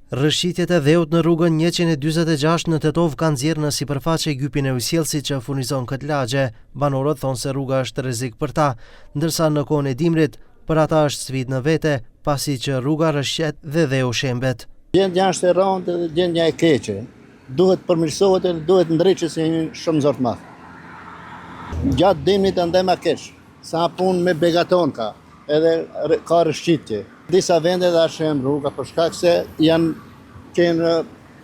Rrëshqitjet e dheut në rrugën 146 në Tetov kanë nxjerrë në sipërfaqe gypin e ujësiellësit që furnizon këtë lagje. Banorët thonë se rruga është rrezik për ta, ndërsa në kohën e dimrit për ata është sfidë në vete, pasi që rruga rrëshqet dhe dheu shembet. Gjendja është e rëndë dhe gjendja e keqe. Duhet përmirësohet dhe duhet ndriçet si një shumë zor të madh. Gjatë dimrit andaj më keq. Sa punë me begaton ka, edhe ka rrëshqitje. Disa vende dhe ashem rruga për shkak se janë kënë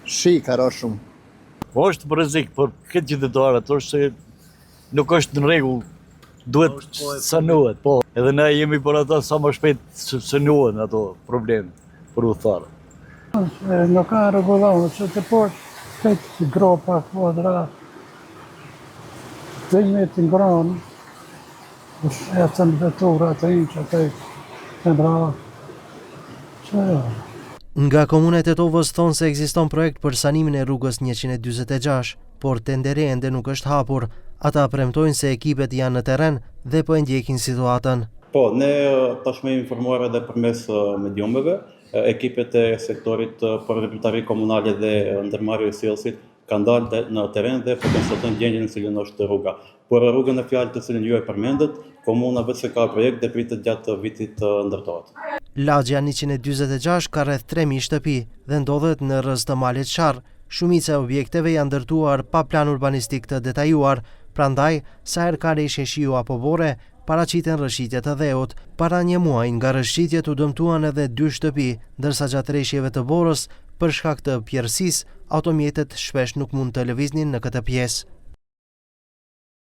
shi ka ra shumë. Po është për rrezik, por këtë qytetarët është se nuk është në rregull, duhet sanuhet, po. Edhe ne jemi për ata sa më shpejt sanuhen ato probleme për udhëtarët. Nuk ka rregulluar, që të poshtë këtë gropa, kuadra, 2 metë ngronë, e të në vetura të inë që të ndra. Nga Komuna e Tetovës thonë se ekziston projekt për sanimin e rrugës 146, por tenderi ende nuk është hapur. Ata premtojnë se ekipet janë në terren dhe po e ndjekin situatën. Po, ne tashmë informuar edhe përmes mediumeve, ekipet e sektorit përveprimtari komunale dhe ndërmarrje ujësiellësit kanë dalë në terren dhe po konstatojnë gjendjen në cilën është rruga. Por rrugën e fjalë të cilën ju e përmendët, komuna vetë se ka projekt dhe pritet gjatë vitit ndërtohet. Lagja 146 ka rreth 3000 shtëpi dhe ndodhet në rrëz të malit Sharr. Shumica e objekteve janë ndërtuar pa plan urbanistik të detajuar, prandaj sa herë ka rreshje shiu apo borre, paraqiten rrëshqitje të dheut. Para një muaji nga rrëshqitjet u dëmtuan edhe 2 shtëpi, ndërsa gjatë rreshjeve të borës, për shkak të pjerësisë, automjetet shpesh nuk mund të lëviznin në këtë pjesë.